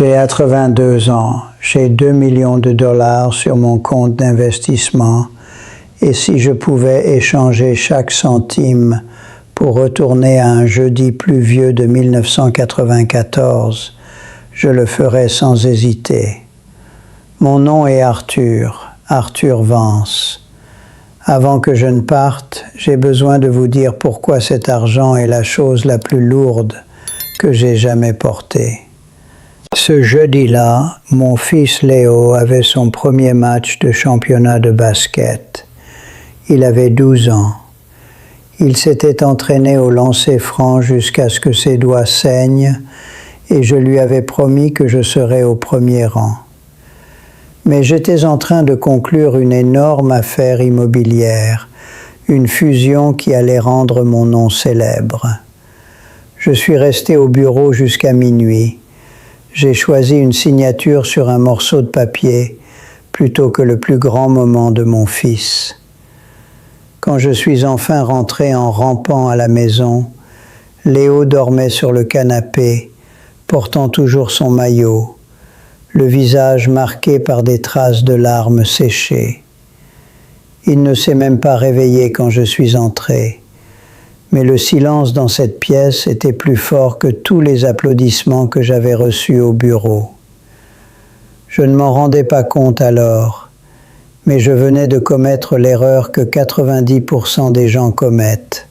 J'ai 82 ans, j'ai 2 millions de dollars sur mon compte d'investissement et si je pouvais échanger chaque centime pour retourner à un jeudi pluvieux de 1994, je le ferais sans hésiter. Mon nom est Arthur Vance. Avant que je ne parte, j'ai besoin de vous dire pourquoi cet argent est la chose la plus lourde que j'ai jamais portée. Ce jeudi-là, mon fils Léo avait son premier match de championnat de basket. Il avait 12 ans. Il s'était entraîné au lancer franc jusqu'à ce que ses doigts saignent et je lui avais promis que je serais au premier rang. Mais j'étais en train de conclure une énorme affaire immobilière, une fusion qui allait rendre mon nom célèbre. Je suis resté au bureau jusqu'à minuit. J'ai choisi une signature sur un morceau de papier plutôt que le plus grand moment de mon fils. Quand je suis enfin rentré en rampant à la maison, Léo dormait sur le canapé, portant toujours son maillot, le visage marqué par des traces de larmes séchées. Il ne s'est même pas réveillé quand je suis entré, mais le silence dans cette pièce était plus fort que tous les applaudissements que j'avais reçus au bureau. Je ne m'en rendais pas compte alors, mais je venais de commettre l'erreur que 90% des gens commettent.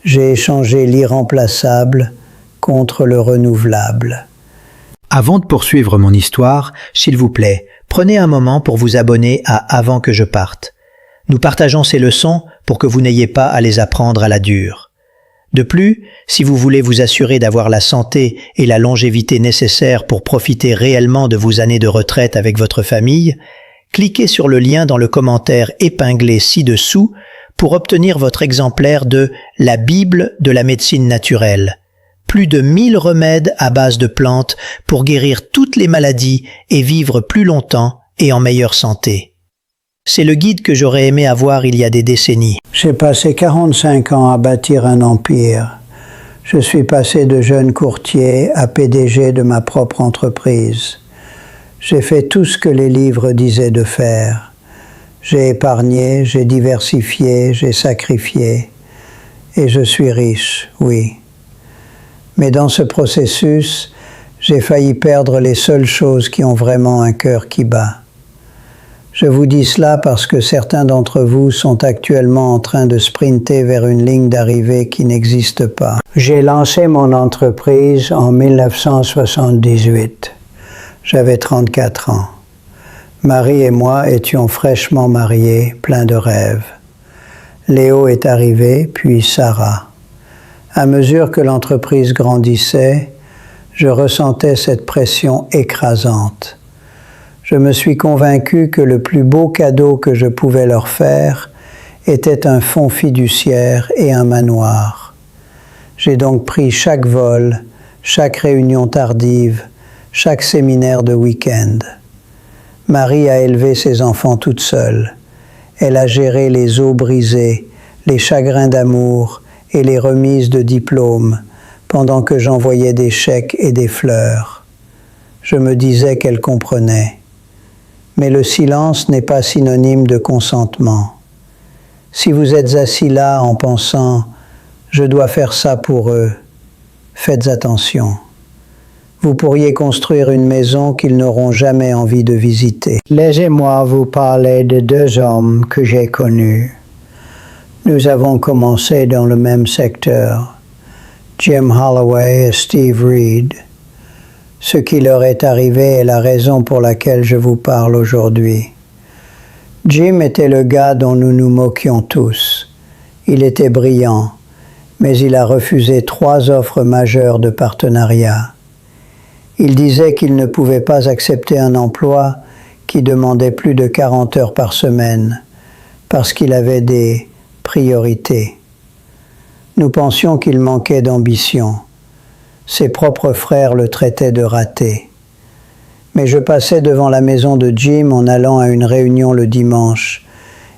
J'ai échangé l'irremplaçable contre le renouvelable. Avant de poursuivre mon histoire, s'il vous plaît, prenez un moment pour vous abonner à Avant que je parte. Nous partageons ces leçons pour que vous n'ayez pas à les apprendre à la dure. De plus, si vous voulez vous assurer d'avoir la santé et la longévité nécessaires pour profiter réellement de vos années de retraite avec votre famille, cliquez sur le lien dans le commentaire épinglé ci-dessous pour obtenir votre exemplaire de La Bible de la médecine naturelle. Plus de 1000 remèdes à base de plantes pour guérir toutes les maladies et vivre plus longtemps et en meilleure santé. C'est le guide que j'aurais aimé avoir il y a des décennies. J'ai passé 45 ans à bâtir un empire. Je suis passé de jeune courtier à PDG de ma propre entreprise. J'ai fait tout ce que les livres disaient de faire. J'ai épargné, j'ai diversifié, j'ai sacrifié. Et je suis riche, oui. Mais dans ce processus, j'ai failli perdre les seules choses qui ont vraiment un cœur qui bat. Je vous dis cela parce que certains d'entre vous sont actuellement en train de sprinter vers une ligne d'arrivée qui n'existe pas. J'ai lancé mon entreprise en 1978. J'avais 34 ans. Marie et moi étions fraîchement mariés, pleins de rêves. Léo est arrivé, puis Sarah. À mesure que l'entreprise grandissait, je ressentais cette pression écrasante. Je me suis convaincu que le plus beau cadeau que je pouvais leur faire était un fonds fiduciaire et un manoir. J'ai donc pris chaque vol, chaque réunion tardive, chaque séminaire de week-end. Marie a élevé ses enfants toute seule. Elle a géré les os brisés, les chagrins d'amour et les remises de diplômes, pendant que j'envoyais des chèques et des fleurs. Je me disais qu'elle comprenait. Mais le silence n'est pas synonyme de consentement. Si vous êtes assis là en pensant « je dois faire ça pour eux », faites attention. Vous pourriez construire une maison qu'ils n'auront jamais envie de visiter. Laissez-moi vous parler de deux hommes que j'ai connus. Nous avons commencé dans le même secteur, Jim Holloway et Steve Reed. Ce qui leur est arrivé est la raison pour laquelle je vous parle aujourd'hui. Jim était le gars dont nous nous moquions tous. Il était brillant, mais il a refusé 3 offres majeures de partenariat. Il disait qu'il ne pouvait pas accepter un emploi qui demandait plus de 40 heures par semaine, parce qu'il avait des priorités. Nous pensions qu'il manquait d'ambition. Ses propres frères le traitaient de raté. Mais je passais devant la maison de Jim en allant à une réunion le dimanche,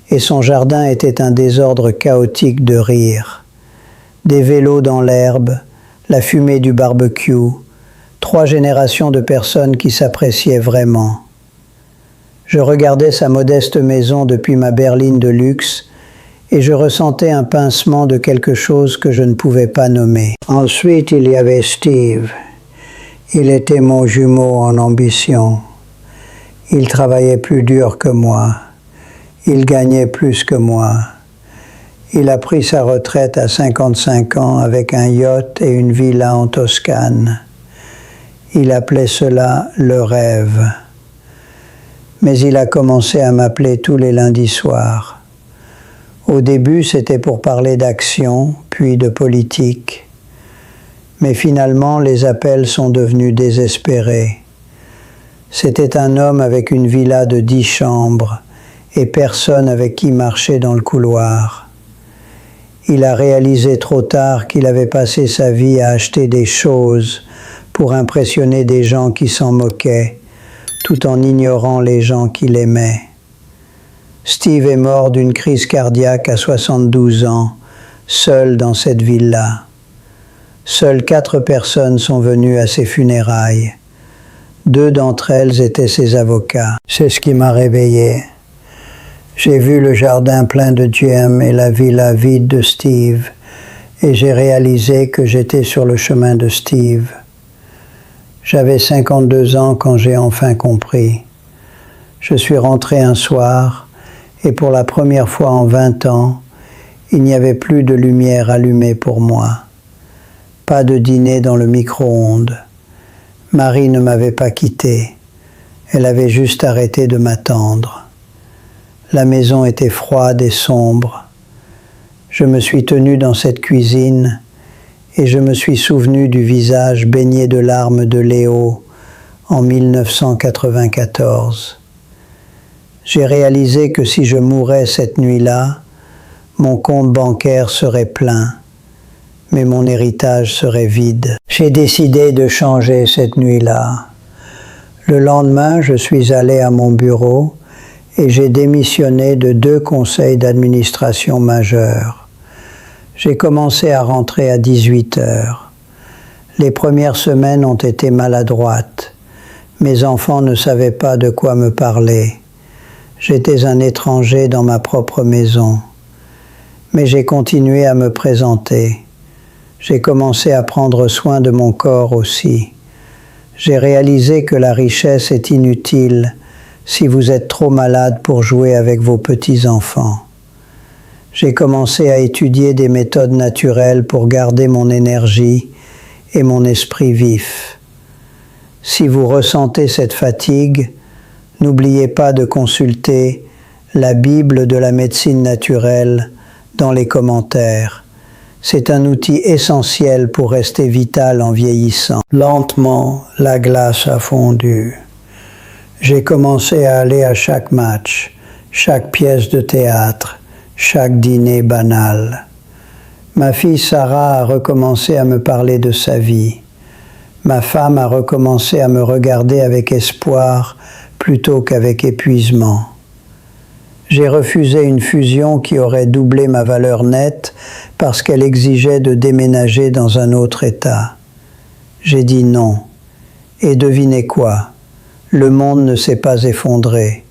et son jardin était un désordre chaotique de rires. Des vélos dans l'herbe, la fumée du barbecue, 3 générations de personnes qui s'appréciaient vraiment. Je regardais sa modeste maison depuis ma berline de luxe et je ressentais un pincement de quelque chose que je ne pouvais pas nommer. Ensuite, il y avait Steve. Il était mon jumeau en ambition. Il travaillait plus dur que moi. Il gagnait plus que moi. Il a pris sa retraite à 55 ans avec un yacht et une villa en Toscane. Il appelait cela le rêve. Mais il a commencé à m'appeler tous les lundis soirs. Au début, c'était pour parler d'action, puis de politique. Mais finalement, les appels sont devenus désespérés. C'était un homme avec une villa de 10 chambres et personne avec qui marcher dans le couloir. Il a réalisé trop tard qu'il avait passé sa vie à acheter des choses pour impressionner des gens qui s'en moquaient, tout en ignorant les gens qu'il aimait. Steve est mort d'une crise cardiaque à 72 ans, seul dans cette villa. Seules 4 personnes sont venues à ses funérailles. 2 d'entre elles étaient ses avocats. C'est ce qui m'a réveillé. J'ai vu le jardin plein de gemmes et la villa vide de Steve, et j'ai réalisé que j'étais sur le chemin de Steve. J'avais 52 ans quand j'ai enfin compris. Je suis rentré un soir, et pour la première fois en 20 ans, il n'y avait plus de lumière allumée pour moi. Pas de dîner dans le micro-ondes. Marie ne m'avait pas quitté. Elle avait juste arrêté de m'attendre. La maison était froide et sombre. Je me suis tenu dans cette cuisine et je me suis souvenu du visage baigné de larmes de Léo en 1994. J'ai réalisé que si je mourais cette nuit-là, mon compte bancaire serait plein, mais mon héritage serait vide. J'ai décidé de changer cette nuit-là. Le lendemain, je suis allé à mon bureau et j'ai démissionné de 2 conseils d'administration majeurs. J'ai commencé à rentrer à 18 heures. Les premières semaines ont été maladroites. Mes enfants ne savaient pas de quoi me parler. J'étais un étranger dans ma propre maison. Mais j'ai continué à me présenter. J'ai commencé à prendre soin de mon corps aussi. J'ai réalisé que la richesse est inutile si vous êtes trop malade pour jouer avec vos petits-enfants. J'ai commencé à étudier des méthodes naturelles pour garder mon énergie et mon esprit vif. Si vous ressentez cette fatigue, n'oubliez pas de consulter la Bible de la médecine naturelle dans les commentaires. C'est un outil essentiel pour rester vital en vieillissant. Lentement, la glace a fondu. J'ai commencé à aller à chaque match, chaque pièce de théâtre, chaque dîner banal. Ma fille Sarah a recommencé à me parler de sa vie. Ma femme a recommencé à me regarder avec espoir plutôt qu'avec épuisement. J'ai refusé une fusion qui aurait doublé ma valeur nette parce qu'elle exigeait de déménager dans un autre État. J'ai dit non. Et devinez quoi? Le monde ne s'est pas effondré.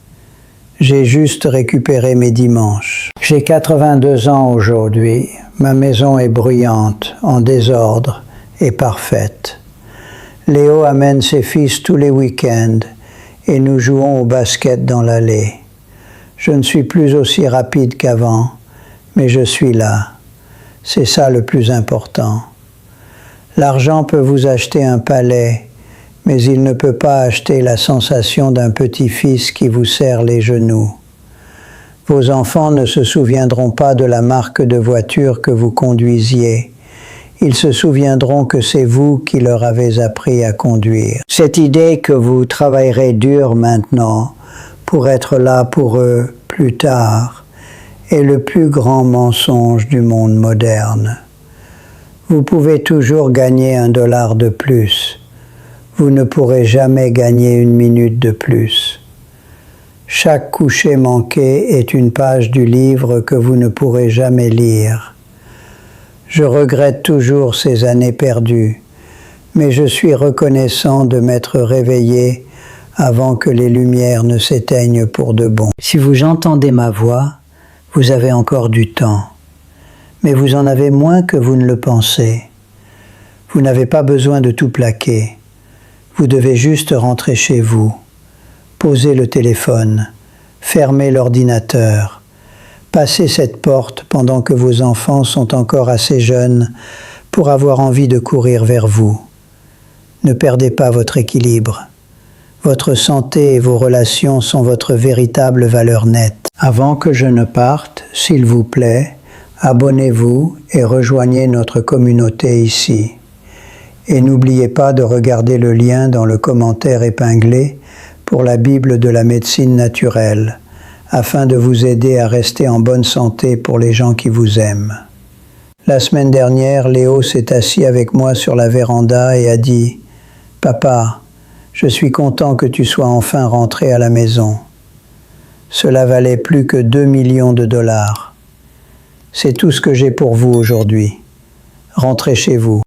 J'ai juste récupéré mes dimanches. J'ai 82 ans aujourd'hui. Ma maison est bruyante, en désordre et parfaite. Léo amène ses fils tous les week-ends et nous jouons au basket dans l'allée. Je ne suis plus aussi rapide qu'avant, mais je suis là. C'est ça le plus important. L'argent peut vous acheter un palais, mais il ne peut pas acheter la sensation d'un petit-fils qui vous serre les genoux. Vos enfants ne se souviendront pas de la marque de voiture que vous conduisiez. Ils se souviendront que c'est vous qui leur avez appris à conduire. Cette idée que vous travaillerez dur maintenant pour être là pour eux plus tard est le plus grand mensonge du monde moderne. Vous pouvez toujours gagner $1 de plus. Vous ne pourrez jamais gagner une minute de plus. Chaque coucher manqué est une page du livre que vous ne pourrez jamais lire. Je regrette toujours ces années perdues, mais je suis reconnaissant de m'être réveillé avant que les lumières ne s'éteignent pour de bon. Si vous entendez ma voix, vous avez encore du temps, mais vous en avez moins que vous ne le pensez. Vous n'avez pas besoin de tout plaquer. Vous devez juste rentrer chez vous, poser le téléphone, fermer l'ordinateur, passer cette porte pendant que vos enfants sont encore assez jeunes pour avoir envie de courir vers vous. Ne perdez pas votre équilibre. Votre santé et vos relations sont votre véritable valeur nette. Avant que je ne parte, s'il vous plaît, abonnez-vous et rejoignez notre communauté ici. Et n'oubliez pas de regarder le lien dans le commentaire épinglé pour la Bible de la médecine naturelle, afin de vous aider à rester en bonne santé pour les gens qui vous aiment. La semaine dernière, Léo s'est assis avec moi sur la véranda et a dit « Papa, je suis content que tu sois enfin rentré à la maison. Cela valait plus que 2 millions de dollars. C'est tout ce que j'ai pour vous aujourd'hui. Rentrez chez vous. »